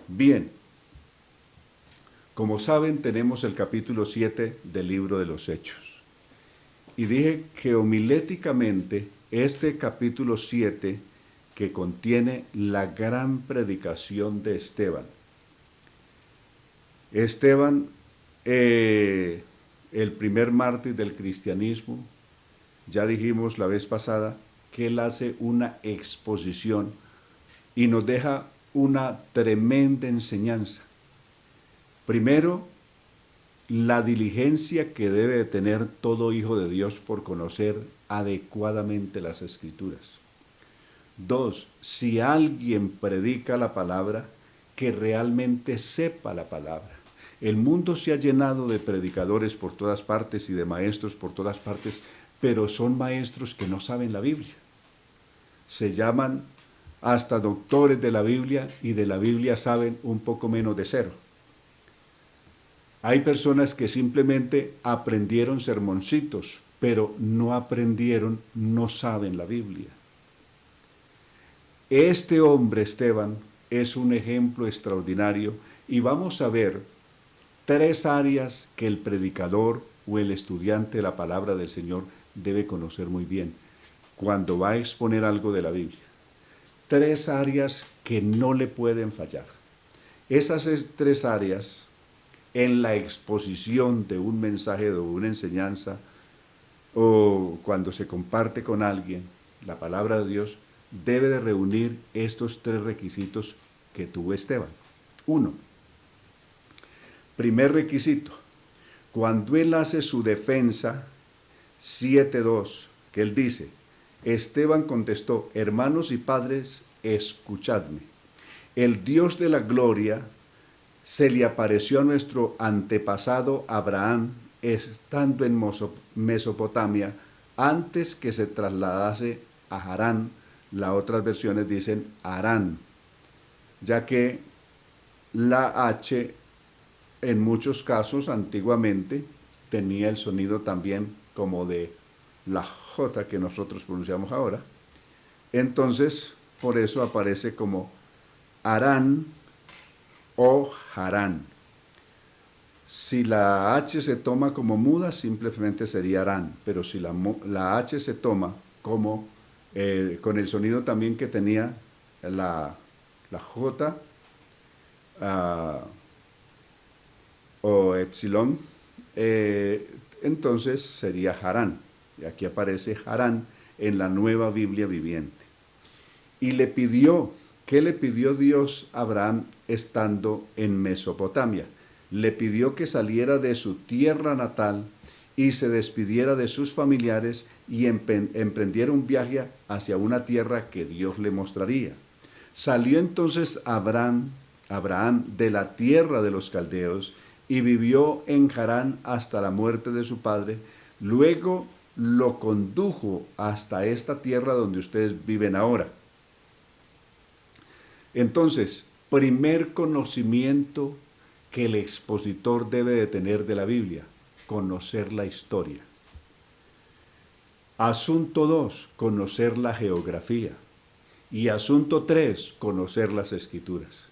Bien, como saben, tenemos el capítulo 7 del libro de los Hechos. Y dije que homiléticamente este capítulo 7, que contiene la gran predicación de Esteban. Esteban, el primer mártir del cristianismo, ya dijimos la vez pasada que él hace una exposición y nos deja una tremenda enseñanza. Primero, la diligencia que debe de tener todo hijo de Dios por conocer adecuadamente las Escrituras. Dos, si alguien predica la palabra, que realmente sepa la palabra. El mundo se ha llenado de predicadores por todas partes y de maestros por todas partes, pero son maestros que no saben la Biblia. Se llaman hasta doctores de la Biblia y de la Biblia saben un poco menos de cero. Hay personas que simplemente aprendieron sermoncitos, pero no aprendieron, no saben la Biblia. Este hombre, Esteban, es un ejemplo extraordinario y vamos a ver tres áreas que el predicador o el estudiante de la palabra del Señor debe conocer muy bien cuando va a exponer algo de la Biblia. Tres áreas que no le pueden fallar. Esas tres áreas, en la exposición de un mensaje o una enseñanza, o cuando se comparte con alguien la palabra de Dios, debe de reunir estos tres requisitos que tuvo Esteban. Uno, primer requisito, cuando él hace su defensa 7:2, que él dice, Esteban contestó, hermanos y padres, escuchadme. El Dios de la gloria se le apareció a nuestro antepasado Abraham estando en Mesopotamia antes que se trasladase a Harán. Las otras versiones dicen Harán, ya que la H en muchos casos antiguamente tenía el sonido también como de la J que nosotros pronunciamos ahora. Entonces, por eso aparece como Harán o Harán. Si la H se toma como muda, simplemente sería Harán, pero si la H se toma como con el sonido también que tenía la J o epsilon, entonces sería Harán. Y aquí aparece Harán en la Nueva Biblia Viviente. Y le pidió, ¿qué le pidió Dios a Abraham estando en Mesopotamia? Le pidió que saliera de su tierra natal y se despidiera de sus familiares y emprendiera un viaje hacia una tierra que Dios le mostraría. Salió entonces Abraham de la tierra de los caldeos y vivió en Harán hasta la muerte de su padre. Luego lo condujo hasta esta tierra donde ustedes viven ahora. Entonces, primer conocimiento que el expositor debe de tener de la Biblia, conocer la historia. Asunto 2, conocer la geografía. Y asunto 3, conocer las Escrituras.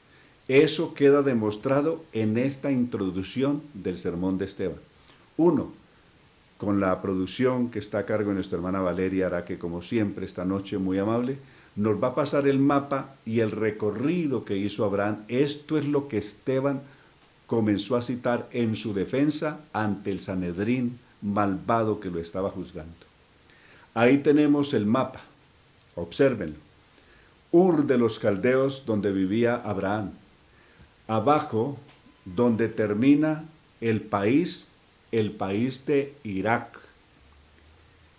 Eso queda demostrado en esta introducción del sermón de Esteban. 1, con la producción que está a cargo de nuestra hermana Valeria Araque, como siempre, esta noche muy amable, nos va a pasar el mapa y el recorrido que hizo Abraham. Esto es lo que Esteban comenzó a citar en su defensa ante el Sanedrín malvado que lo estaba juzgando. Ahí tenemos el mapa, obsérvenlo. Ur de los Caldeos, donde vivía Abraham. Abajo, donde termina el país de Irak,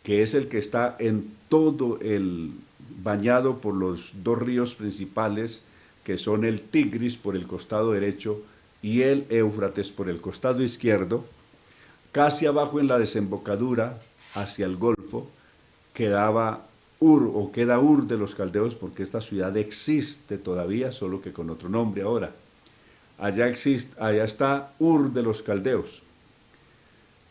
que es el que está en todo el bañado por los dos ríos principales, que son el Tigris por el costado derecho y el Éufrates por el costado izquierdo. Casi abajo en la desembocadura hacia el Golfo quedaba Ur, o queda Ur de los Caldeos, porque esta ciudad existe todavía, solo que con otro nombre ahora. Allá está Ur de los Caldeos.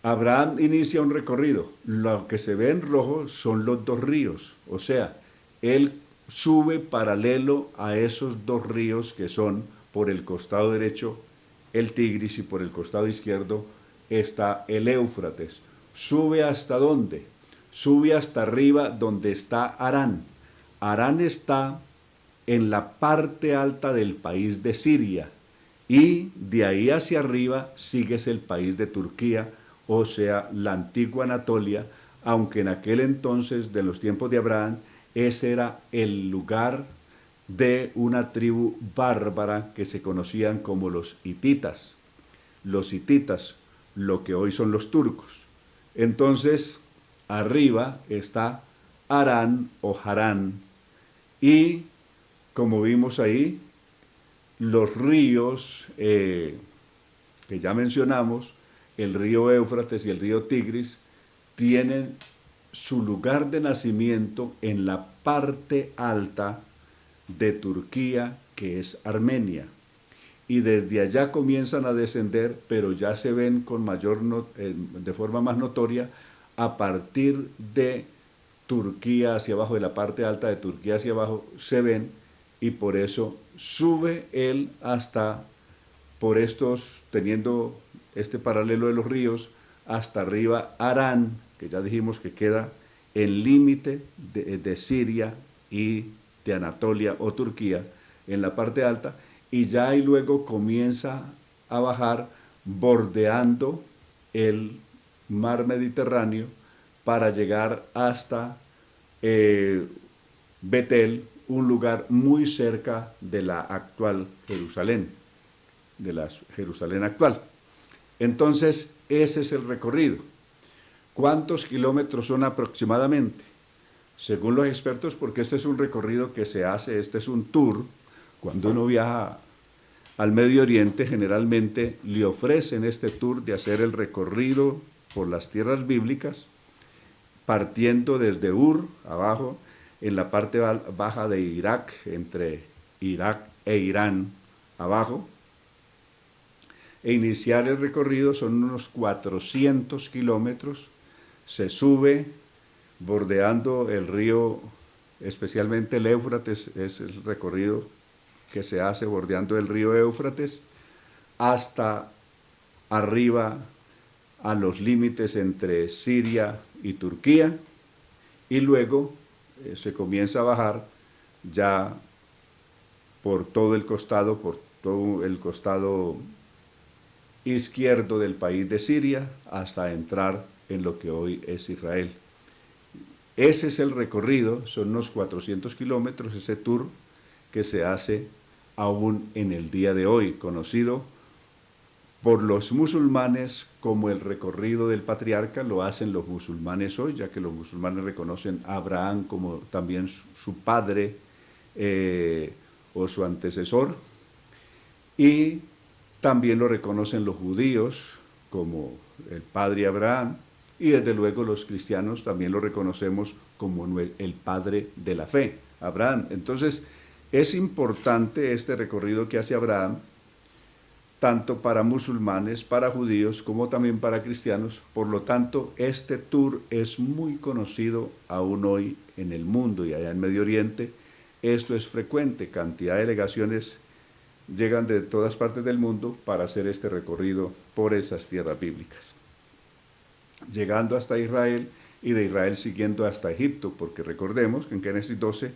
Abraham inicia un recorrido. Lo que se ve en rojo son los dos ríos, o sea, él sube paralelo a esos dos ríos que son por el costado derecho el Tigris y por el costado izquierdo está el Éufrates. ¿Sube hasta dónde? Sube hasta arriba donde está Harán. Harán está en la parte alta del país de Siria y de ahí hacia arriba sigues el país de Turquía, o sea, la antigua Anatolia, aunque en aquel entonces, de los tiempos de Abraham, ese era el lugar de una tribu bárbara que se conocían como los hititas. Los hititas, lo que hoy son los turcos. Entonces, arriba está Harán o Harán, y como vimos ahí, los ríos que ya mencionamos, el río Éufrates y el río Tigris, tienen su lugar de nacimiento en la parte alta de Turquía, que es Armenia. Y desde allá comienzan a descender, pero ya se ven con de forma más notoria a partir de Turquía hacia abajo, de la parte alta de Turquía hacia abajo, se ven, y por eso sube él hasta, por estos, teniendo este paralelo de los ríos, hasta arriba Harán, que ya dijimos que queda en límite de Siria y de Anatolia o Turquía, en la parte alta, y ya ahí luego comienza a bajar bordeando el mar Mediterráneo para llegar hasta Betel, un lugar muy cerca de la actual Jerusalén, de la Jerusalén actual. Entonces, ese es el recorrido. ¿Cuántos kilómetros son aproximadamente? Según los expertos, porque este es un recorrido que se hace, este es un tour. Cuando uno viaja al Medio Oriente, generalmente le ofrecen este tour de hacer el recorrido por las tierras bíblicas, partiendo desde Ur, abajo, en la parte baja de Irak, entre Irak e Irán, abajo, e iniciar el recorrido. Son unos 400 kilómetros, se sube bordeando el río, especialmente el Éufrates, es el recorrido que se hace bordeando el río Éufrates, hasta arriba a los límites entre Siria y Turquía, y luego se comienza a bajar ya por todo el costado izquierdo del país de Siria, hasta entrar en lo que hoy es Israel. Ese es el recorrido, son unos 400 kilómetros, ese tour que se hace aún en el día de hoy, conocido por los musulmanes como el recorrido del patriarca. Lo hacen los musulmanes hoy, ya que los musulmanes reconocen a Abraham como también su padre o su antecesor, y también lo reconocen los judíos como el padre Abraham, y desde luego los cristianos también lo reconocemos como el padre de la fe, Abraham. Entonces, es importante este recorrido que hace Abraham, tanto para musulmanes, para judíos, como también para cristianos. Por lo tanto, este tour es muy conocido aún hoy en el mundo y allá en Medio Oriente. Esto es frecuente, cantidad de delegaciones llegan de todas partes del mundo para hacer este recorrido por esas tierras bíblicas, llegando hasta Israel y de Israel siguiendo hasta Egipto, porque recordemos que en Génesis 12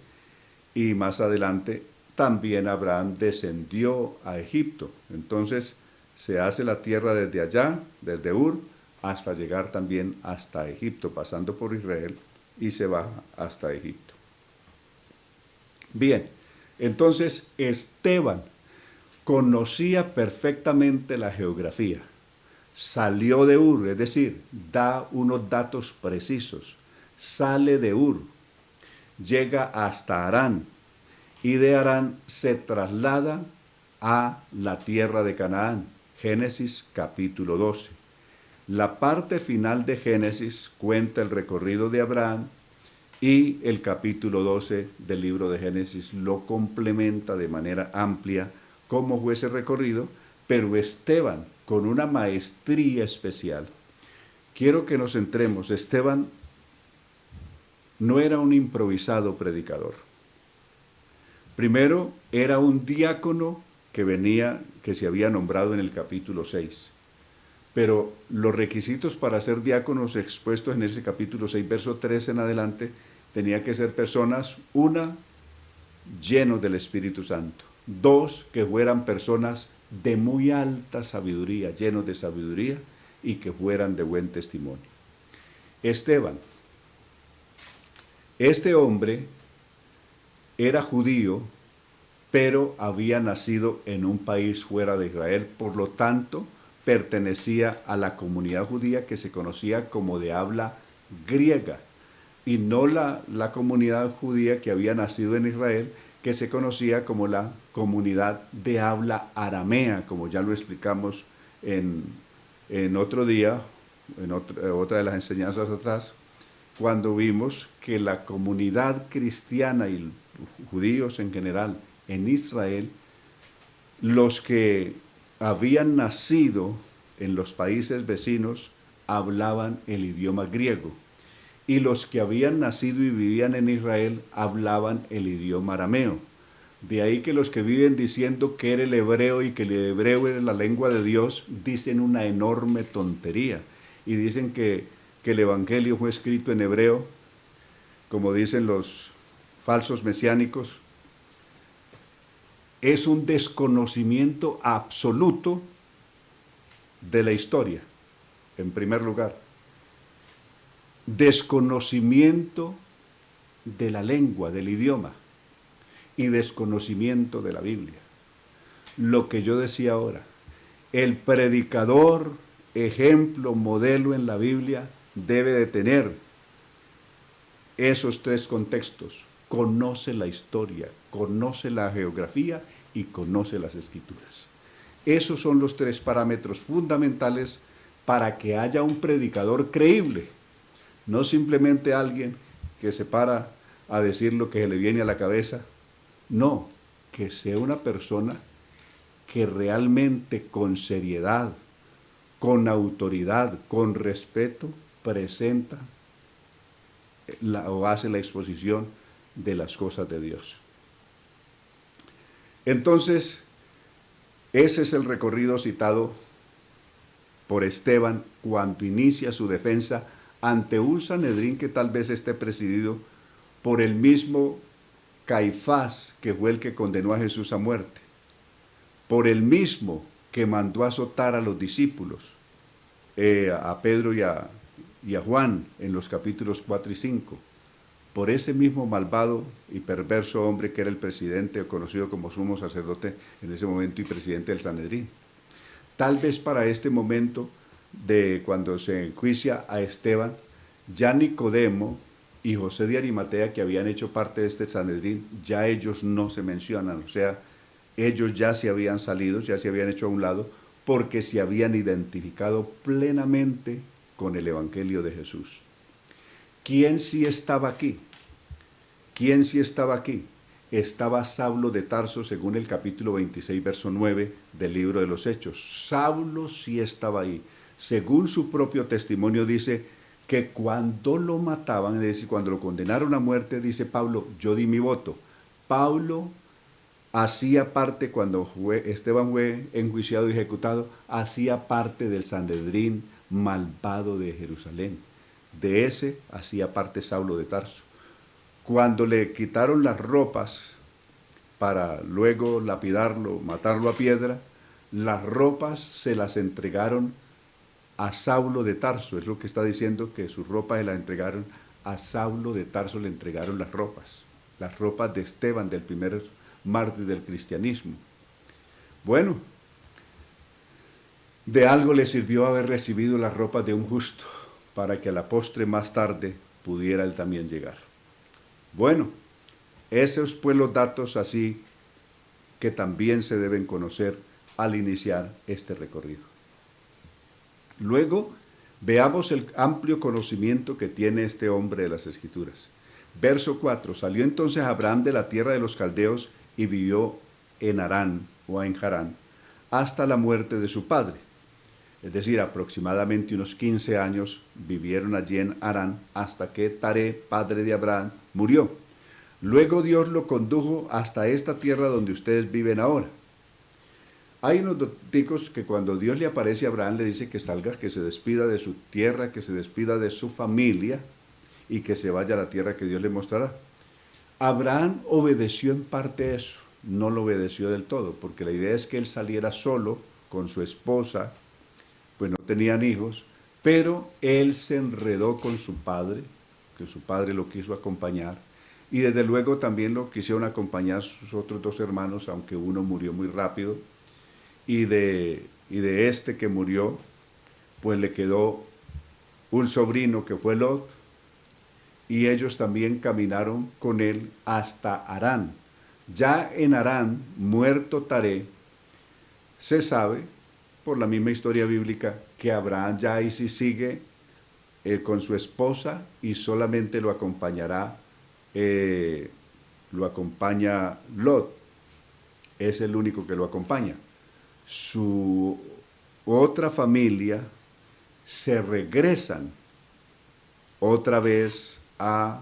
y más adelante también Abraham descendió a Egipto. Entonces se hace la tierra desde allá, desde Ur, hasta llegar también hasta Egipto, pasando por Israel, y se va hasta Egipto. Bien, entonces Esteban conocía perfectamente la geografía. Salió de Ur, es decir, da unos datos precisos. Sale de Ur, llega hasta Harán, y de Harán se traslada a la tierra de Canaán. Génesis capítulo 12. La parte final de Génesis cuenta el recorrido de Abraham, y el capítulo 12 del libro de Génesis lo complementa de manera amplia cómo fue ese recorrido, pero Esteban, con una maestría especial. Quiero que nos centremos. Esteban no era un improvisado predicador. Primero, era un diácono que se había nombrado en el capítulo 6. Pero los requisitos para ser diáconos expuestos en ese capítulo 6, verso 3 en adelante, tenía que ser personas, una, llenos del Espíritu Santo; dos, que fueran personas de muy alta sabiduría, llenos de sabiduría, y que fueran de buen testimonio. Esteban, este hombre era judío, pero había nacido en un país fuera de Israel, por lo tanto, pertenecía a la comunidad judía que se conocía como de habla griega, y no la comunidad judía que había nacido en Israel, que se conocía como la comunidad de habla aramea, como ya lo explicamos en otro día, en otra de las enseñanzas atrás, cuando vimos que la comunidad cristiana y judíos en general en Israel, los que habían nacido en los países vecinos hablaban el idioma griego, y los que habían nacido y vivían en Israel hablaban el idioma arameo. De ahí que los que viven diciendo que era el hebreo y que el hebreo era la lengua de Dios, dicen una enorme tontería, y dicen que el Evangelio fue escrito en hebreo, como dicen los falsos mesiánicos. Es un desconocimiento absoluto de la historia, en primer lugar. Desconocimiento de la lengua, del idioma, y desconocimiento de la Biblia. Lo que yo decía ahora, el predicador, ejemplo, modelo en la Biblia, debe de tener esos tres contextos: conoce la historia, conoce la geografía y conoce las escrituras. Esos son los tres parámetros fundamentales para que haya un predicador creíble, no simplemente alguien que se para a decir lo que se le viene a la cabeza. No, que sea una persona que realmente con seriedad, con autoridad, con respeto, presenta o hace la exposición de las cosas de Dios. Entonces, ese es el recorrido citado por Esteban cuando inicia su defensa ante un Sanedrín que tal vez esté presidido por el mismo Caifás, que fue el que condenó a Jesús a muerte, por el mismo que mandó a azotar a los discípulos, a Pedro y a Juan, en los capítulos 4 y 5, por ese mismo malvado y perverso hombre que era el presidente, conocido como sumo sacerdote en ese momento y presidente del Sanedrín. Tal vez para este momento de cuando se enjuicia a Esteban, ya Nicodemo y José de Arimatea, que habían hecho parte de este Sanedrín, ya ellos no se mencionan, o sea, ellos ya se habían salido, ya se habían hecho a un lado, porque se habían identificado plenamente con el Evangelio de Jesús. ¿Quién sí estaba aquí? ¿Quién sí estaba aquí? Estaba Saulo de Tarso, según el capítulo 26, verso 9 del libro de los Hechos. Saulo sí estaba ahí. Según su propio testimonio dice que cuando lo mataban, es decir, cuando lo condenaron a muerte, dice Pablo, yo di mi voto. Pablo hacía parte, cuando Esteban fue enjuiciado y ejecutado, hacía parte del Sanedrín malvado de Jerusalén. De ese hacía parte Saulo de Tarso. Cuando le quitaron las ropas para luego lapidarlo, matarlo a piedra, las ropas se las entregaron a Saulo de Tarso. Es lo que está diciendo, que sus ropas se las entregaron a Saulo de Tarso, le entregaron las ropas de Esteban, del primer mártir del cristianismo. Bueno, de algo le sirvió haber recibido las ropas de un justo, para que a la postre más tarde pudiera él también llegar. Bueno, esos pues los datos así que también se deben conocer al iniciar este recorrido. Luego, veamos el amplio conocimiento que tiene este hombre de las Escrituras. Verso 4, salió entonces Abraham de la tierra de los caldeos y vivió en Harán, o en Harán, hasta la muerte de su padre. Es decir, aproximadamente unos 15 años vivieron allí en Harán hasta que Taré, padre de Abraham, murió. Luego Dios lo condujo hasta esta tierra donde ustedes viven ahora. Hay unos doticos que cuando Dios le aparece a Abraham le dice que salga, que se despida de su tierra, que se despida de su familia y que se vaya a la tierra que Dios le mostrará. Abraham obedeció en parte eso, no lo obedeció del todo, porque la idea es que él saliera solo con su esposa, pues no tenían hijos, pero él se enredó con su padre, que su padre lo quiso acompañar, y desde luego también lo quisieron acompañar sus otros dos hermanos, aunque uno murió muy rápido, y de este que murió, pues le quedó un sobrino que fue Lot, y ellos también caminaron con él hasta Harán. Ya en Harán, muerto Taré, se sabe, por la misma historia bíblica, que Abraham ya ahí sí sigue con su esposa y solamente lo acompaña Lot, es el único que lo acompaña. Su otra familia se regresan otra vez a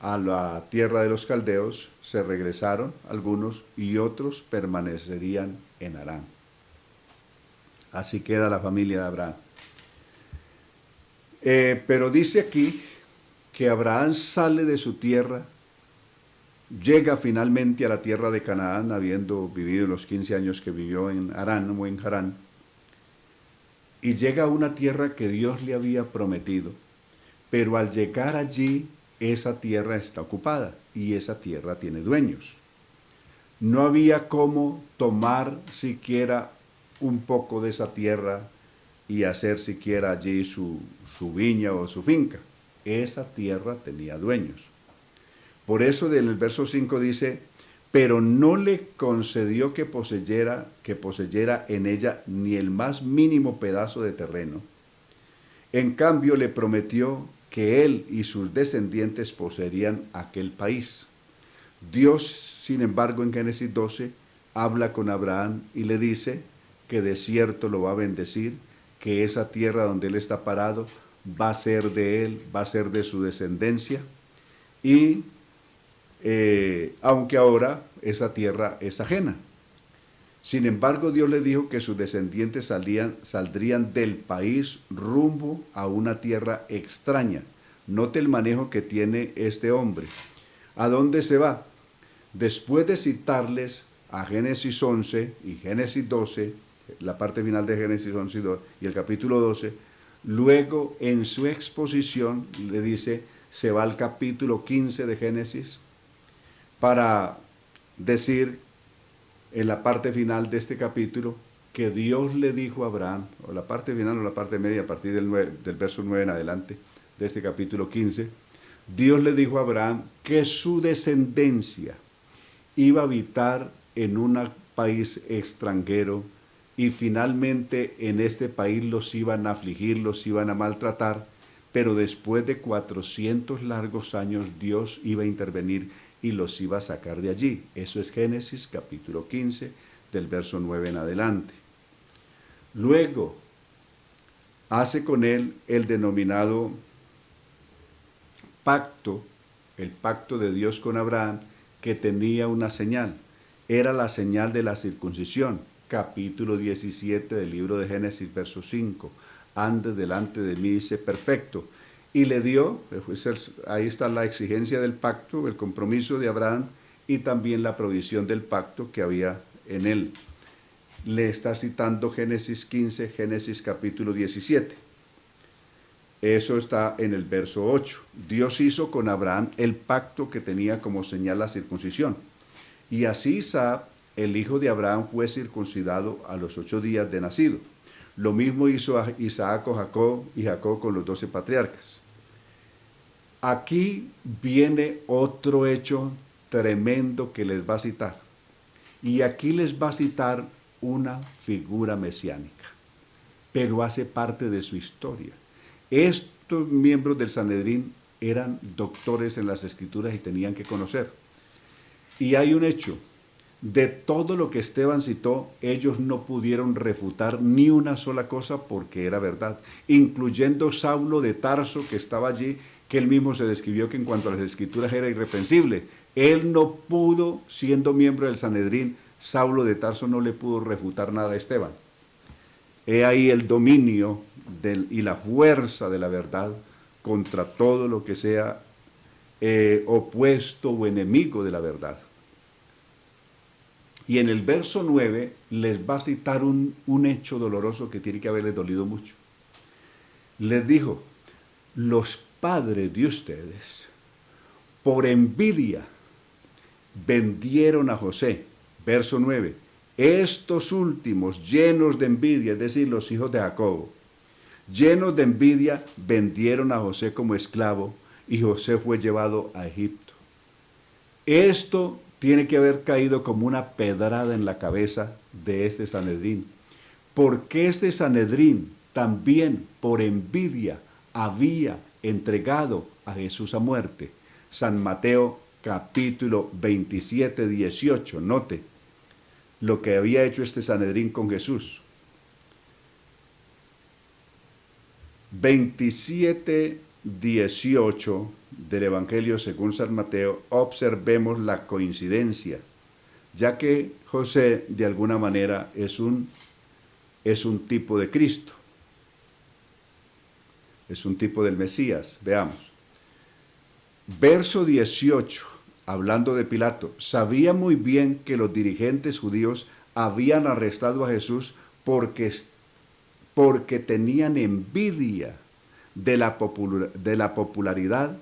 la tierra de los caldeos, se regresaron algunos y otros permanecerían en Harán. Así queda la familia de Abraham. Pero dice aquí que Abraham sale de su tierra, llega finalmente a la tierra de Canaán, habiendo vivido los 15 años que vivió en Harán o en Harán, y llega a una tierra que Dios le había prometido, pero al llegar allí, esa tierra está ocupada y esa tierra tiene dueños. No había cómo tomar siquiera un poco de esa tierra y hacer siquiera allí su viña o su finca. Esa tierra tenía dueños. Por eso en el verso 5 dice, pero no le concedió que poseyera en ella ni el más mínimo pedazo de terreno. En cambio le prometió que él y sus descendientes poseerían aquel país. Dios, sin embargo, en Génesis 12, habla con Abraham y le dice que de cierto lo va a bendecir, que esa tierra donde él está parado va a ser de él, va a ser de su descendencia, y aunque ahora esa tierra es ajena. Sin embargo, Dios le dijo que sus descendientes saldrían del país rumbo a una tierra extraña. Note el manejo que tiene este hombre. ¿A dónde se va? Después de citarles a Génesis 11 y Génesis 12, la parte final de Génesis 11 y el capítulo 12, luego en su exposición le dice, se va al capítulo 15 de Génesis para decir en la parte final de este capítulo que Dios le dijo a Abraham, o la parte final o la parte media, a partir del verso 9 en adelante de este capítulo 15, Dios le dijo a Abraham que su descendencia iba a habitar en un país extranjero y finalmente en este país los iban a afligir, los iban a maltratar, pero después de 400 largos años Dios iba a intervenir y los iba a sacar de allí. Eso es Génesis capítulo 15, del verso 9 en adelante. Luego, hace con él el denominado pacto, el pacto de Dios con Abraham, que tenía una señal. Era la señal de la circuncisión. Capítulo 17 del libro de Génesis, verso 5. Ande delante de mí, dice perfecto. Y le dio, ahí está la exigencia del pacto, el compromiso de Abraham y también la provisión del pacto que había en él. Le está citando Génesis 15, Génesis capítulo 17. Eso está en el verso 8. Dios hizo con Abraham el pacto que tenía como señal la circuncisión. Y así Isaac, el hijo de Abraham, fue circuncidado a los 8 días de nacido. Lo mismo hizo Isaac con Jacob y Jacob con los 12 patriarcas. Aquí viene otro hecho tremendo que les va a citar. Y aquí les va a citar una figura mesiánica, pero hace parte de su historia. Estos miembros del Sanedrín eran doctores en las Escrituras y tenían que conocer. Y hay un hecho. De todo lo que Esteban citó, ellos no pudieron refutar ni una sola cosa porque era verdad, incluyendo Saulo de Tarso, que estaba allí, que él mismo se describió que en cuanto a las Escrituras era irreprensible. Él no pudo, siendo miembro del Sanedrín, Saulo de Tarso no le pudo refutar nada a Esteban. He ahí el dominio y la fuerza de la verdad contra todo lo que sea opuesto o enemigo de la verdad. Y en el verso 9 les va a citar un hecho doloroso que tiene que haberles dolido mucho. Les dijo, los padres de ustedes, por envidia, vendieron a José. Verso 9. Estos últimos, llenos de envidia, es decir, los hijos de Jacobo, llenos de envidia, vendieron a José como esclavo y José fue llevado a Egipto. Esto tiene que haber caído como una pedrada en la cabeza de este Sanedrín, porque este Sanedrín también por envidia había entregado a Jesús a muerte. San Mateo capítulo 27, 18, note lo que había hecho este Sanedrín con Jesús. 27, 18 del Evangelio según San Mateo, observemos la coincidencia, ya que José de alguna manera es un tipo de Cristo, es un tipo del Mesías. Veamos. Verso 18, hablando de Pilato, sabía muy bien que los dirigentes judíos habían arrestado a Jesús porque tenían envidia de la popularidad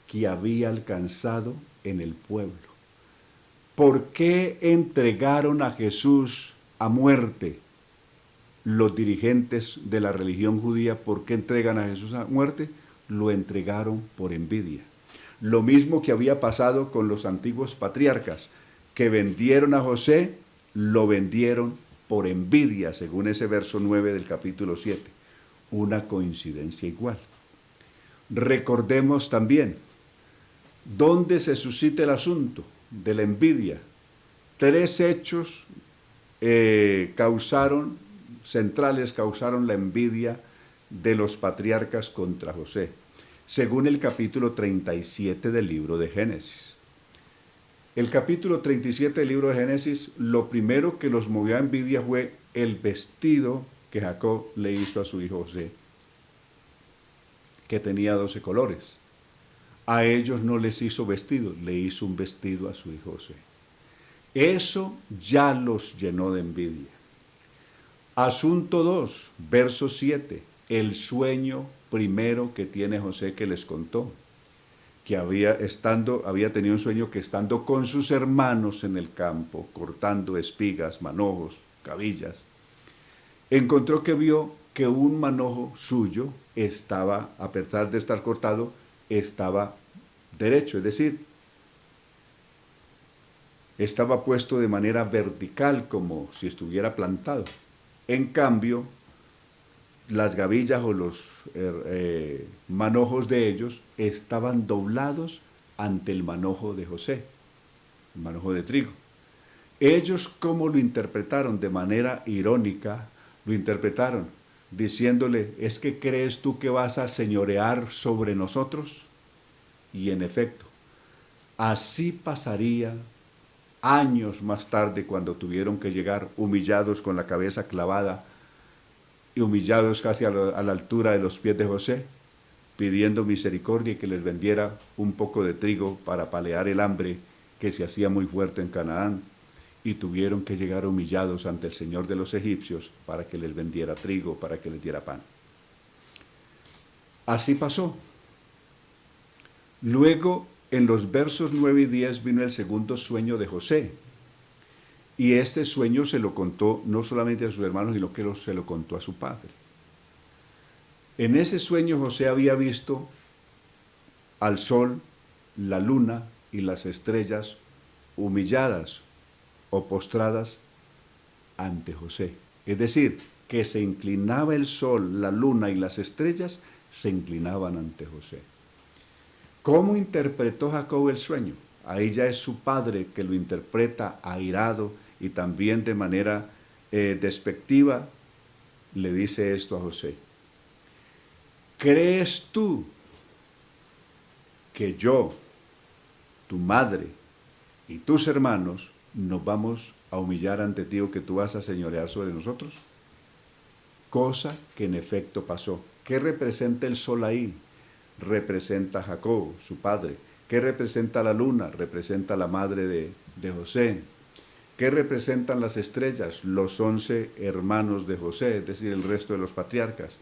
que había alcanzado en el pueblo. ¿Por qué entregaron a Jesús a muerte los dirigentes de la religión judía? ¿Por qué entregan a Jesús a muerte? Lo entregaron por envidia. Lo mismo que había pasado con los antiguos patriarcas, que vendieron a José, lo vendieron por envidia, según ese verso 9 del capítulo 7. Una coincidencia igual. Recordemos también, ¿dónde se suscita el asunto de la envidia? Tres hechos centrales causaron la envidia de los patriarcas contra José, según el capítulo 37 del libro de Génesis. El capítulo 37 del libro de Génesis, lo primero que los movió a envidia fue el vestido que Jacob le hizo a su hijo José, que tenía 12 colores. A ellos no les hizo vestido, le hizo un vestido a su hijo José. Eso ya los llenó de envidia. Asunto 2, verso 7, el sueño primero que tiene José que les contó, que había tenido un sueño que estando con sus hermanos en el campo, cortando espigas, manojos, cabillas, encontró que vio que un manojo suyo estaba, a pesar de estar cortado, estaba derecho, es decir, estaba puesto de manera vertical como si estuviera plantado. En cambio, las gavillas o los manojos de ellos estaban doblados ante el manojo de José, el manojo de trigo. Ellos, ¿cómo lo interpretaron? De manera irónica, lo interpretaron diciéndole, ¿es que crees tú que vas a señorear sobre nosotros? Y en efecto, así pasaría años más tarde cuando tuvieron que llegar humillados con la cabeza clavada y humillados casi a la altura de los pies de José, pidiendo misericordia y que les vendiera un poco de trigo para paliar el hambre que se hacía muy fuerte en Canaán, y tuvieron que llegar humillados ante el Señor de los egipcios para que les vendiera trigo, para que les diera pan. Así pasó. Luego, en los versos 9 y 10 vino el segundo sueño de José. Y este sueño se lo contó no solamente a sus hermanos, sino que se lo contó a su padre. En ese sueño José había visto al sol, la luna y las estrellas humilladas o postradas ante José. Es decir, que se inclinaba el sol, la luna y las estrellas se inclinaban ante José. ¿Cómo interpretó Jacob el sueño? Ahí ya es su padre que lo interpreta airado y también de manera despectiva. Le dice esto a José: ¿crees tú que yo, tu madre y tus hermanos nos vamos a humillar ante ti o que tú vas a señorear sobre nosotros? Cosa que en efecto pasó. ¿Qué representa el sol ahí? Representa a Jacob, su padre. ¿Qué representa la luna? Representa a la madre de José. ¿Qué representan las estrellas? Los 11 hermanos de José, es decir, el resto de los patriarcas.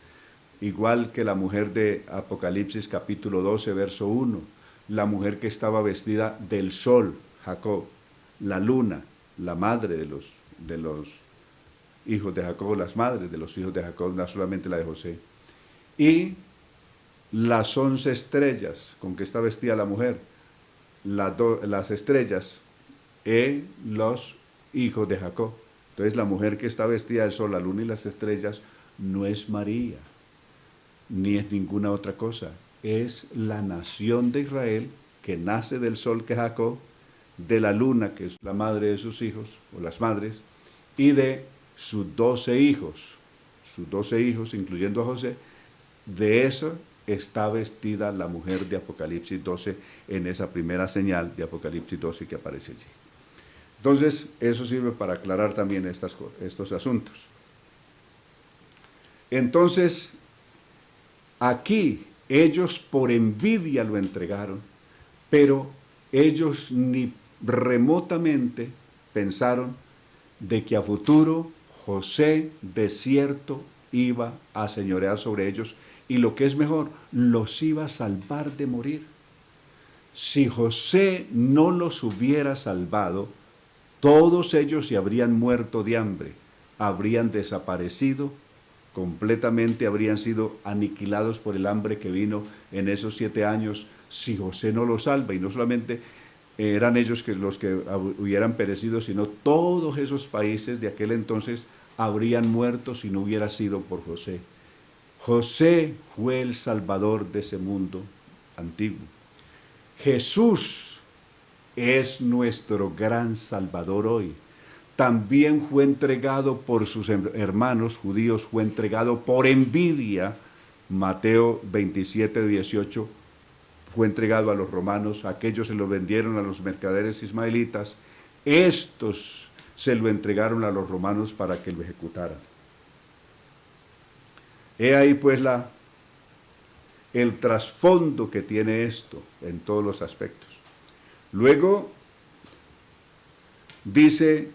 Igual que la mujer de Apocalipsis capítulo 12, verso 1, la mujer que estaba vestida del sol, Jacob, la luna, la madre de los hijos de Jacob, las madres de los hijos de Jacob, no solamente la de José. Y las 11 estrellas con que está vestida la mujer, las estrellas, los hijos de Jacob. Entonces la mujer que está vestida del sol, la luna y las estrellas no es María, ni es ninguna otra cosa. Es la nación de Israel que nace del sol, que es Jacob, de la luna, que es la madre de sus hijos, o las madres, y de sus 12 hijos, incluyendo a José. De eso está vestida la mujer de Apocalipsis 12 en esa primera señal de Apocalipsis 12 que aparece allí. Entonces, eso sirve para aclarar también estos asuntos. Entonces, aquí ellos por envidia lo entregaron, pero ellos ni remotamente pensaron de que a futuro José de cierto iba a señorear sobre ellos y lo que es mejor, los iba a salvar de morir. Si José no los hubiera salvado, todos ellos se habrían muerto de hambre, habrían desaparecido completamente, habrían sido aniquilados por el hambre que vino en esos 7 años si José no los salva. Y no solamente eran ellos los que hubieran perecido, sino todos esos países de aquel entonces habrían muerto si no hubiera sido por José. José fue el salvador de ese mundo antiguo. Jesús es nuestro gran salvador hoy. También fue entregado por sus hermanos judíos, fue entregado por envidia. Mateo 27, 18, fue entregado a los romanos, aquellos se lo vendieron a los mercaderes ismaelitas, estos se lo entregaron a los romanos para que lo ejecutaran. He ahí pues el trasfondo que tiene esto en todos los aspectos. Luego dice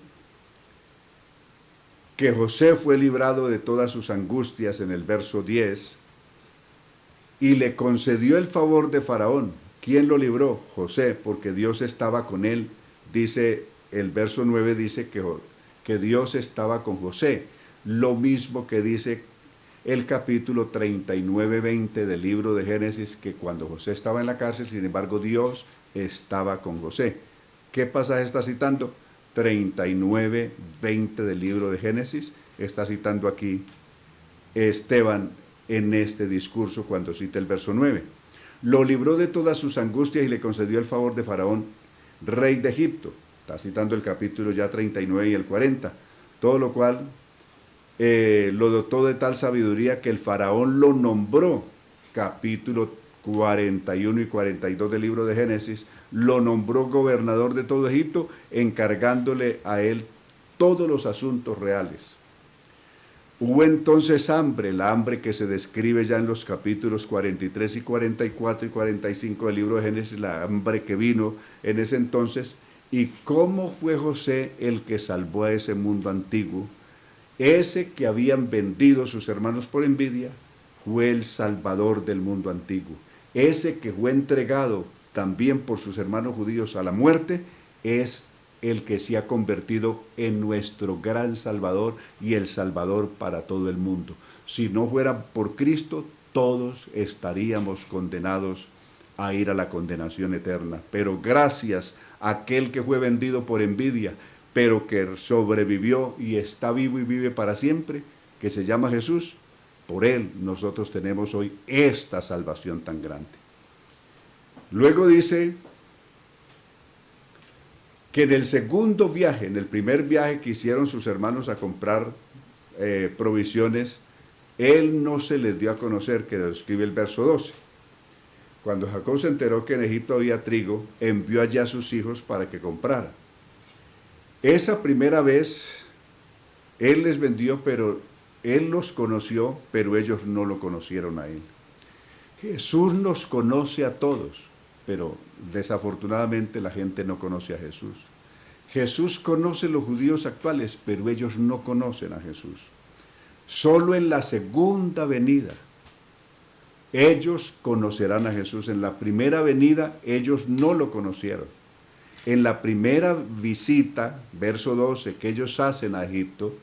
que José fue librado de todas sus angustias en el verso 10 y le concedió el favor de Faraón. ¿Quién lo libró? José, porque Dios estaba con él. Dice el verso 9, dice que Dios estaba con José. Lo mismo que dice el capítulo 39, 20 del libro de Génesis, que cuando José estaba en la cárcel, sin embargo Dios estaba con José. ¿Qué pasaje está citando? 39, 20 del libro de Génesis. Está citando aquí Esteban en este discurso cuando cita el verso 9. Lo libró de todas sus angustias y le concedió el favor de Faraón, rey de Egipto. Está citando el capítulo ya 39 y el 40. Todo lo cual lo dotó de tal sabiduría que el Faraón lo nombró, capítulo 41 y 42 del libro de Génesis, lo nombró gobernador de todo Egipto, encargándole a él todos los asuntos reales. Hubo entonces hambre, la hambre que se describe ya en los capítulos 43 y 44 y 45 del libro de Génesis, la hambre que vino en ese entonces. ¿Y cómo fue José el que salvó a ese mundo antiguo? Ese que habían vendido sus hermanos por envidia, fue el salvador del mundo antiguo. Ese que fue entregado también por sus hermanos judíos a la muerte, es el que se ha convertido en nuestro gran Salvador y el Salvador para todo el mundo. Si no fuera por Cristo, todos estaríamos condenados a ir a la condenación eterna. Pero gracias a aquel que fue vendido por envidia, pero que sobrevivió y está vivo y vive para siempre, que se llama Jesús, por él nosotros tenemos hoy esta salvación tan grande. Luego dice que en el segundo viaje, en el primer viaje que hicieron sus hermanos a comprar provisiones, él no se les dio a conocer, que describe el verso 12. Cuando Jacob se enteró que en Egipto había trigo, envió allá a sus hijos para que compraran. Esa primera vez, Él les vendió, pero Él los conoció, pero ellos no lo conocieron a Él. Jesús nos conoce a todos, pero desafortunadamente la gente no conoce a Jesús. Jesús conoce a los judíos actuales, pero ellos no conocen a Jesús. Solo en la segunda venida ellos conocerán a Jesús. En la primera venida ellos no lo conocieron. En la primera visita, verso 12, que ellos hacen a Egipto,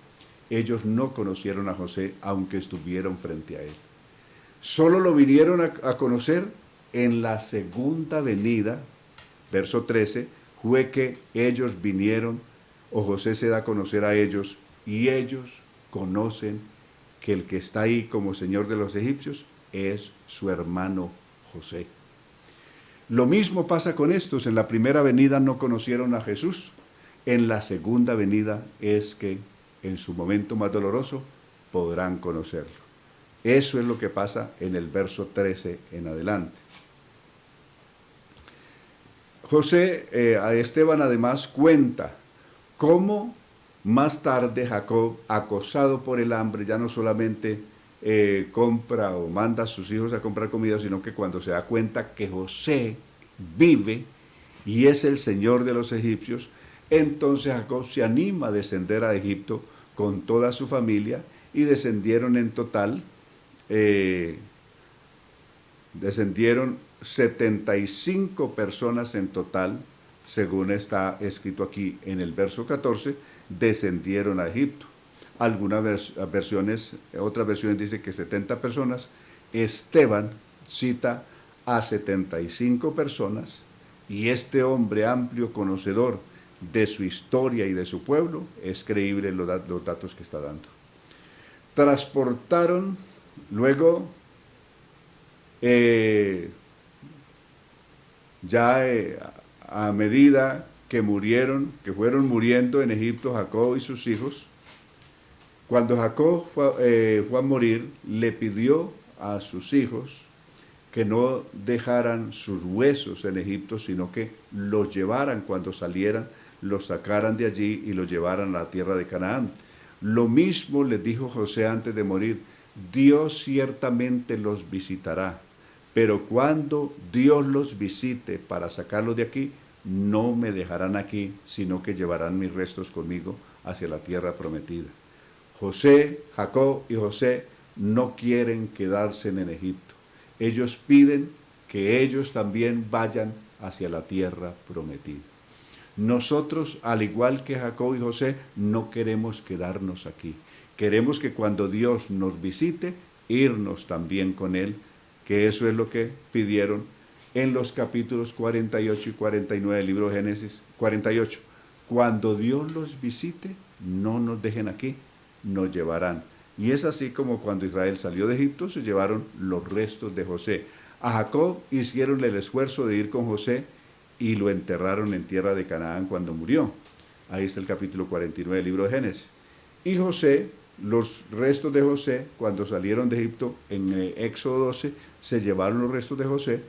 ellos no conocieron a José, aunque estuvieron frente a él. Solo lo vinieron a conocer en la segunda venida, verso 13, fue que ellos vinieron, o José se da a conocer a ellos, y ellos conocen que el que está ahí como señor de los egipcios es su hermano José. Lo mismo pasa con estos. En la primera venida no conocieron a Jesús. En la segunda venida es que en su momento más doloroso podrán conocerlo. Eso es lo que pasa en el verso 13 en adelante. José, a Esteban además cuenta cómo más tarde Jacob, acosado por el hambre, ya no solamente compra o manda a sus hijos a comprar comida, sino que cuando se da cuenta que José vive y es el señor de los egipcios, entonces Jacob se anima a descender a Egipto con toda su familia, y descendieron en total, descendieron 75 personas en total, según está escrito aquí en el verso 14, descendieron a Egipto. Algunas versiones, otras versiones dicen que 70 personas. Esteban cita a 75 personas, y este hombre amplio conocedor de su historia y de su pueblo es creíble los datos que está dando. Transportaron luego, a medida que murieron, que fueron muriendo en Egipto Jacob y sus hijos, cuando Jacob fue a morir, le pidió a sus hijos que no dejaran sus huesos en Egipto, sino que los llevaran cuando salieran, los sacaran de allí y los llevaran a la tierra de Canaán. Lo mismo les dijo José antes de morir: Dios ciertamente los visitará, pero cuando Dios los visite para sacarlos de aquí, no me dejarán aquí, sino que llevarán mis restos conmigo hacia la tierra prometida. José, Jacob y José no quieren quedarse en Egipto. Ellos piden que ellos también vayan hacia la tierra prometida. Nosotros, al igual que Jacob y José, no queremos quedarnos aquí. Queremos que cuando Dios nos visite, irnos también con Él, que eso es lo que pidieron en los capítulos 48 y 49 del libro de Génesis. 48. Cuando Dios los visite, no nos dejen aquí, nos llevarán. Y es así como cuando Israel salió de Egipto, se llevaron los restos de José. A Jacob hicieron el esfuerzo de ir con José y lo enterraron en tierra de Canaán cuando murió. Ahí está el capítulo 49 del libro de Génesis. Y José, los restos de José, cuando salieron de Egipto en Éxodo 12, se llevaron los restos de José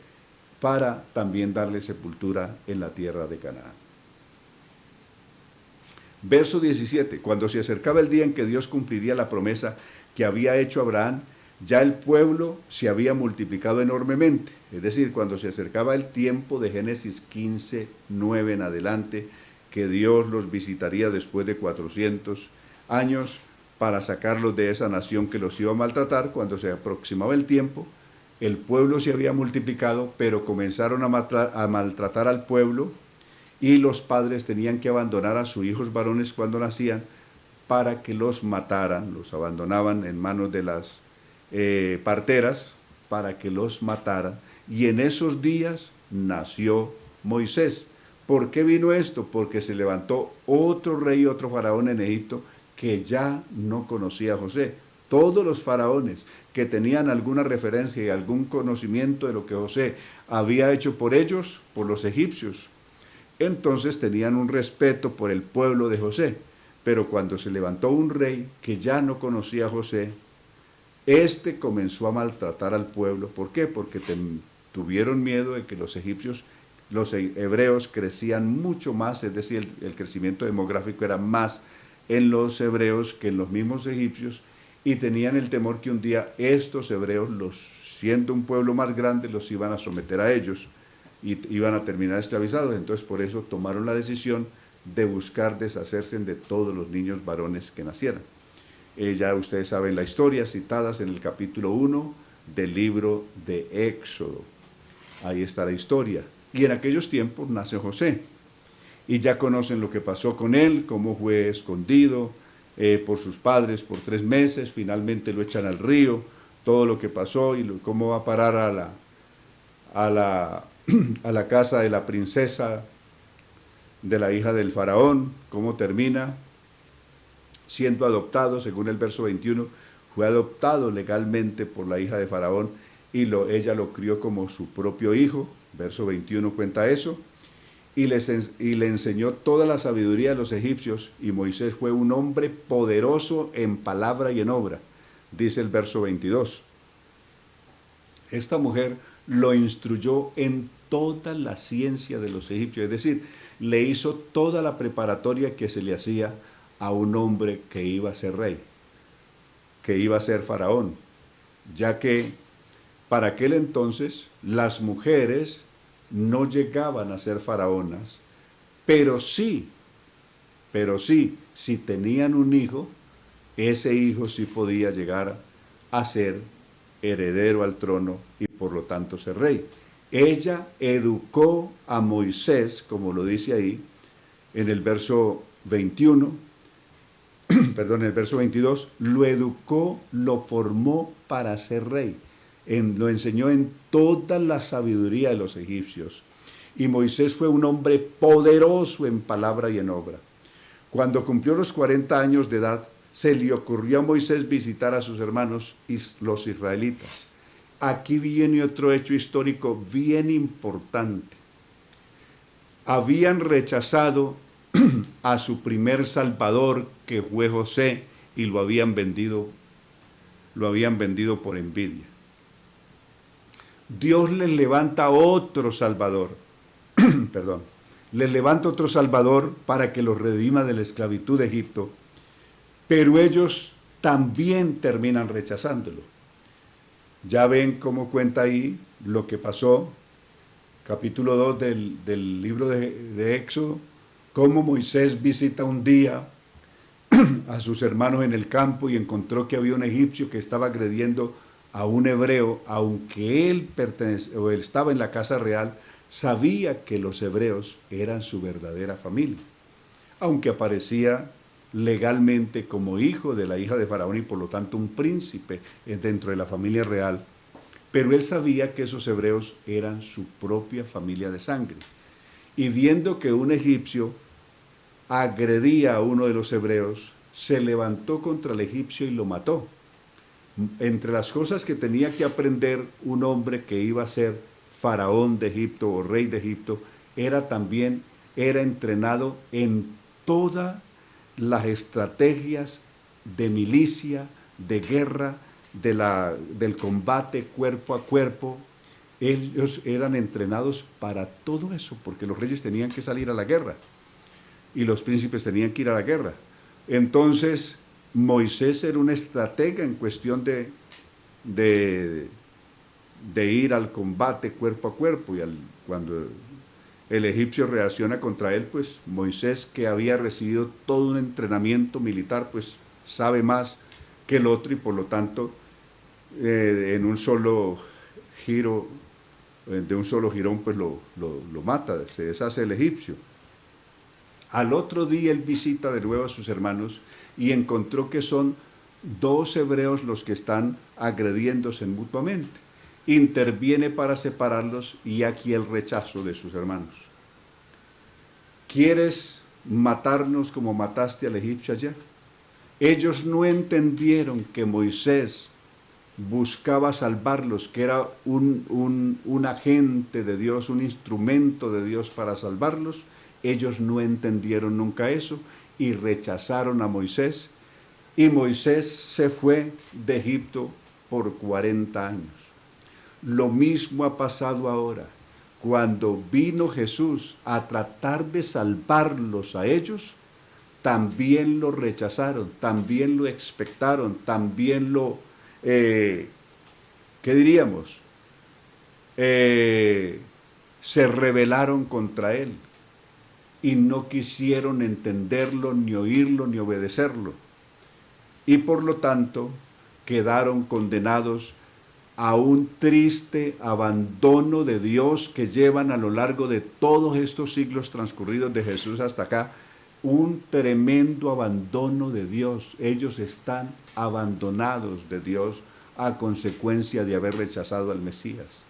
para también darle sepultura en la tierra de Canaán. Verso 17, cuando se acercaba el día en que Dios cumpliría la promesa que había hecho a Abraham, ya el pueblo se había multiplicado enormemente. Es decir, cuando se acercaba el tiempo de Génesis 15, 9 en adelante, que Dios los visitaría después de 400 años para sacarlos de esa nación que los iba a maltratar. Cuando se aproximaba el tiempo, el pueblo se había multiplicado, pero comenzaron a maltratar al pueblo, y los padres tenían que abandonar a sus hijos varones cuando nacían para que los mataran. Los abandonaban en manos de las parteras para que los mataran. Y en esos días nació Moisés. ¿Por qué vino esto? Porque se levantó otro rey, otro faraón en Egipto que ya no conocía a José. Todos los faraones que tenían alguna referencia y algún conocimiento de lo que José había hecho por ellos, por los egipcios, entonces tenían un respeto por el pueblo de José. Pero cuando se levantó un rey que ya no conocía a José, este comenzó a maltratar al pueblo. ¿Por qué? Porque tuvieron miedo de que los egipcios los hebreos crecían mucho más, es decir, el crecimiento demográfico era más en los hebreos que en los mismos egipcios, y tenían el temor que un día estos hebreos, siendo un pueblo más grande, los iban a someter a ellos y iban a terminar esclavizados. Entonces por eso tomaron la decisión de buscar deshacerse de todos los niños varones que nacieran. Ya ustedes saben la historia, citadas en el capítulo 1 del libro de Éxodo. Ahí está la historia. Y en aquellos tiempos nace José. Y ya conocen lo que pasó con él, cómo fue escondido por sus padres por 3 meses, finalmente lo echan al río, todo lo que pasó y cómo va a parar a la casa de la princesa, de la hija del faraón, cómo termina siendo adoptado, según el verso 21, fue adoptado legalmente por la hija de faraón y ella lo crió como su propio hijo, verso 21 cuenta eso, y le enseñó toda la sabiduría de los egipcios, y Moisés fue un hombre poderoso en palabra y en obra, dice el verso 22. Esta mujer lo instruyó en toda la ciencia de los egipcios, es decir, le hizo toda la preparatoria que se le hacía a un hombre que iba a ser rey, que iba a ser faraón, ya que para aquel entonces las mujeres no llegaban a ser faraonas, pero sí, si tenían un hijo, ese hijo sí podía llegar a ser heredero al trono y por lo tanto ser rey. Ella educó a Moisés, como lo dice ahí, en el verso 21, perdón, en el verso 22, lo educó, lo formó para ser rey. Lo enseñó en toda la sabiduría de los egipcios. Y Moisés fue un hombre poderoso en palabra y en obra. Cuando cumplió los 40 años de edad, se le ocurrió a Moisés visitar a sus hermanos los israelitas. Aquí viene otro hecho histórico bien importante. Habían rechazado a su primer salvador, que fue José, y lo habían vendido por envidia. Dios les levanta otro salvador, perdón, les levanta otro salvador para que los redima de la esclavitud de Egipto, pero ellos también terminan rechazándolo. Ya ven cómo cuenta ahí lo que pasó, capítulo 2 del libro de Éxodo, cómo Moisés visita un día a sus hermanos en el campo y encontró que había un egipcio que estaba agrediendo a un hebreo, aunque él estaba en la casa real, sabía que los hebreos eran su verdadera familia, aunque aparecía legalmente como hijo de la hija de Faraón y por lo tanto un príncipe dentro de la familia real, pero él sabía que esos hebreos eran su propia familia de sangre. Y viendo que un egipcio agredía a uno de los hebreos, se levantó contra el egipcio y lo mató. Entre las cosas que tenía que aprender un hombre que iba a ser faraón de Egipto o rey de Egipto, era entrenado en todas las estrategias de milicia, de guerra, del combate cuerpo a cuerpo. Ellos eran entrenados para todo eso, porque los reyes tenían que salir a la guerra y los príncipes tenían que ir a la guerra. Entonces, Moisés era un estratega en cuestión de ir al combate cuerpo a cuerpo, y cuando el egipcio reacciona contra él, pues Moisés, que había recibido todo un entrenamiento militar, pues sabe más que el otro y por lo tanto en un solo giro, de un solo girón, pues lo mata, se deshace el egipcio. Al otro día él visita de nuevo a sus hermanos y encontró que son 2 hebreos los que están agrediéndose mutuamente. Interviene para separarlos y aquí el rechazo de sus hermanos. ¿Quieres matarnos como mataste al egipcio ayer? Ellos no entendieron que Moisés buscaba salvarlos, que era un agente de Dios, un instrumento de Dios para salvarlos. Ellos no entendieron nunca eso y rechazaron a Moisés. Y Moisés se fue de Egipto por 40 años. Lo mismo ha pasado ahora. cuando vino Jesús a tratar de salvarlos a ellos, también lo rechazaron, también lo expectaron, también ¿qué diríamos? Se rebelaron contra él y no quisieron entenderlo, ni oírlo, ni obedecerlo. Y por lo tanto quedaron condenados a un triste abandono de Dios que llevan a lo largo de todos estos siglos transcurridos de Jesús hasta acá, un tremendo abandono de Dios. Ellos están abandonados de Dios a consecuencia de haber rechazado al Mesías.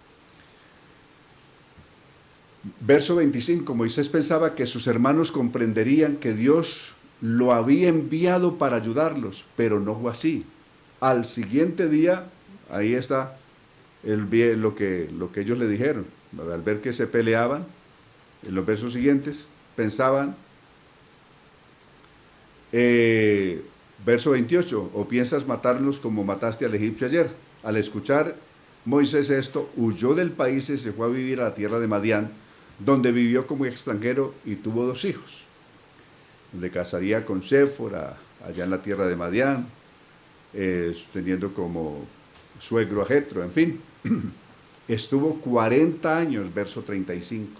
Verso 25, Moisés pensaba que sus hermanos comprenderían que Dios lo había enviado para ayudarlos, pero no fue así. Al siguiente día, ahí está lo que ellos le dijeron. Al ver que se peleaban, en los versos siguientes, pensaban, verso 28, ¿o piensas matarlos como mataste al egipcio ayer? Al escuchar Moisés esto, huyó del país y se fue a vivir a la tierra de Madián, donde vivió como extranjero y tuvo 2 hijos. Le casaría con Séfora, allá en la tierra de Madián, teniendo como suegro a Jetro, en fin. Estuvo 40 años, verso 35.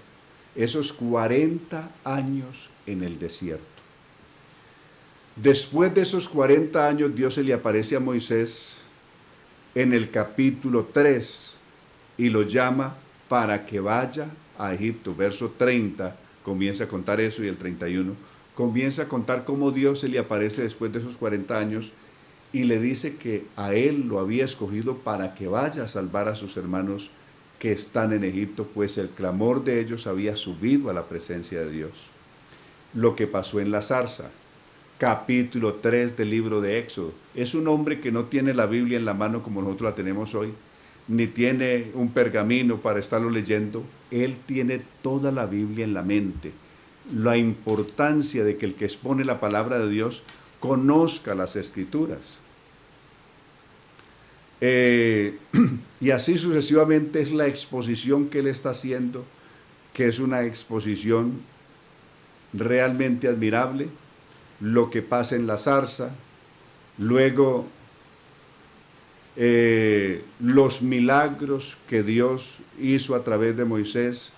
Esos 40 años en el desierto. Después de esos 40 años, Dios se le aparece a Moisés en el capítulo 3 y lo llama para que vaya a Egipto. Verso 30 comienza a contar eso y el 31 comienza a contar cómo Dios se le aparece después de esos 40 años y le dice que a él lo había escogido para que vaya a salvar a sus hermanos que están en Egipto, pues el clamor de ellos había subido a la presencia de Dios. Lo que pasó en la zarza, capítulo 3 del libro de Éxodo. Es un hombre que no tiene la Biblia en la mano como nosotros la tenemos hoy, ni tiene un pergamino para estarlo leyendo. Él tiene toda la Biblia en la mente. La importancia de que el que expone la palabra de Dios conozca las Escrituras. Y así sucesivamente es la exposición que él está haciendo, que es una exposición realmente admirable. Lo que pasa en la zarza, luego los milagros que Dios hizo a través de Moisés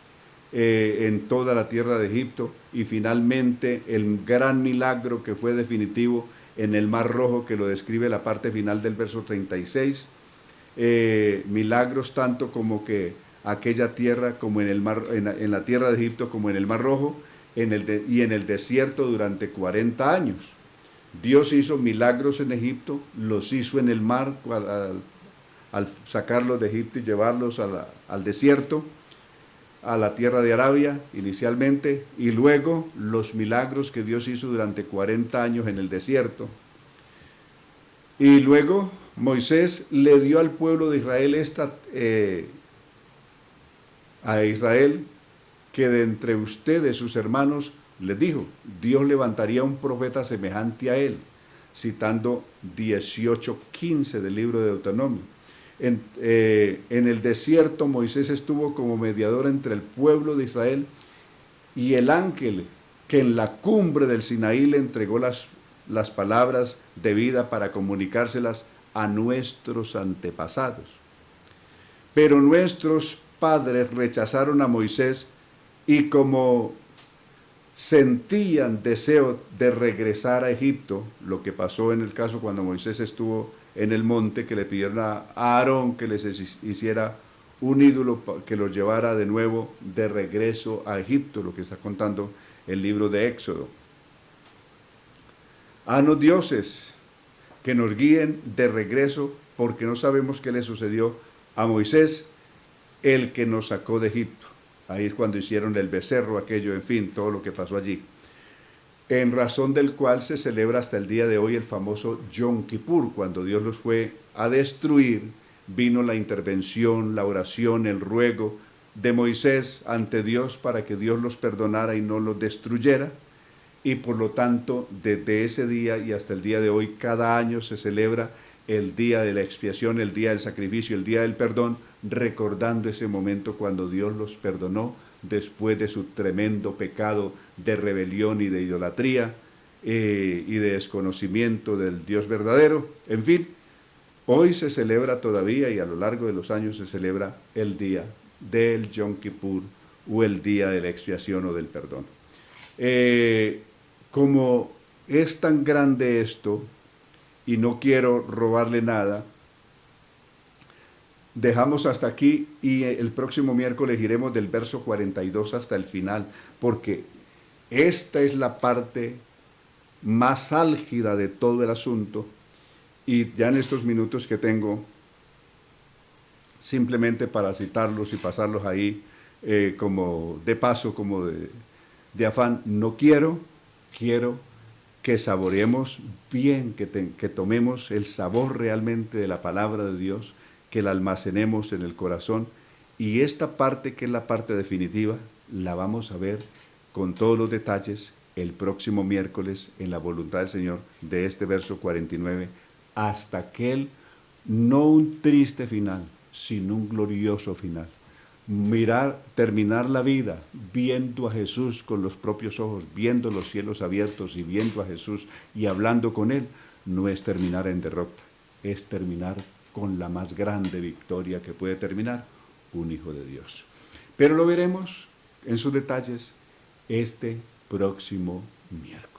en toda la tierra de Egipto, y finalmente el gran milagro que fue definitivo en el Mar Rojo, que lo describe la parte final del verso 36, milagros tanto como que aquella tierra, como en la tierra de Egipto, como en el Mar Rojo, y en el desierto durante 40 años. Dios hizo milagros en Egipto, los hizo en el mar al sacarlos de Egipto y llevarlos al desierto, a la tierra de Arabia inicialmente, y luego los milagros que Dios hizo durante 40 años en el desierto. Y luego Moisés le dio al pueblo de Israel a Israel, que de entre ustedes, sus hermanos, les dijo, Dios levantaría un profeta semejante a él, citando 18:15 del libro de Deuteronomio. En el desierto Moisés estuvo como mediador entre el pueblo de Israel y el ángel que en la cumbre del Sinaí le entregó las palabras de vida para comunicárselas a nuestros antepasados. Pero nuestros padres rechazaron a Moisés y como sentían deseo de regresar a Egipto, lo que pasó en el caso cuando Moisés estuvo en el monte, que le pidieron a Aarón que les hiciera un ídolo que los llevara de nuevo de regreso a Egipto, lo que está contando el libro de Éxodo. Haznos dioses que nos guíen de regreso, porque no sabemos qué le sucedió a Moisés, el que nos sacó de Egipto. Ahí es cuando hicieron el becerro, aquello, en fin, todo lo que pasó allí. En razón del cual se celebra hasta el día de hoy el famoso Yom Kippur, cuando Dios los fue a destruir, vino la intervención, la oración, el ruego de Moisés ante Dios para que Dios los perdonara y no los destruyera. Y por lo tanto, desde ese día y hasta el día de hoy, cada año se celebra el día de la expiación, el día del sacrificio, el día del perdón, recordando ese momento cuando Dios los perdonó después de su tremendo pecado de rebelión y de idolatría y de desconocimiento del Dios verdadero. En fin, hoy se celebra todavía y a lo largo de los años se celebra el día del Yom Kippur o el día de la expiación o del perdón. Como es tan grande esto y no quiero robarle nada, dejamos hasta aquí y el próximo miércoles iremos del verso 42 hasta el final, porque esta es la parte más álgida de todo el asunto. Y ya en estos minutos que tengo, simplemente para citarlos y pasarlos ahí como de paso, como de afán, no quiero que saboreemos bien, que tomemos el sabor realmente de la palabra de Dios, que la almacenemos en el corazón, y esta parte, que es la parte definitiva, la vamos a ver con todos los detalles el próximo miércoles en la voluntad del Señor, de este verso 49, hasta aquel, no un triste final, sino un glorioso final. Terminar la vida viendo a Jesús con los propios ojos, viendo los cielos abiertos y viendo a Jesús y hablando con Él, no es terminar en derrota, es terminar con la más grande victoria que puede terminar un hijo de Dios. Pero lo veremos en sus detalles este próximo miércoles.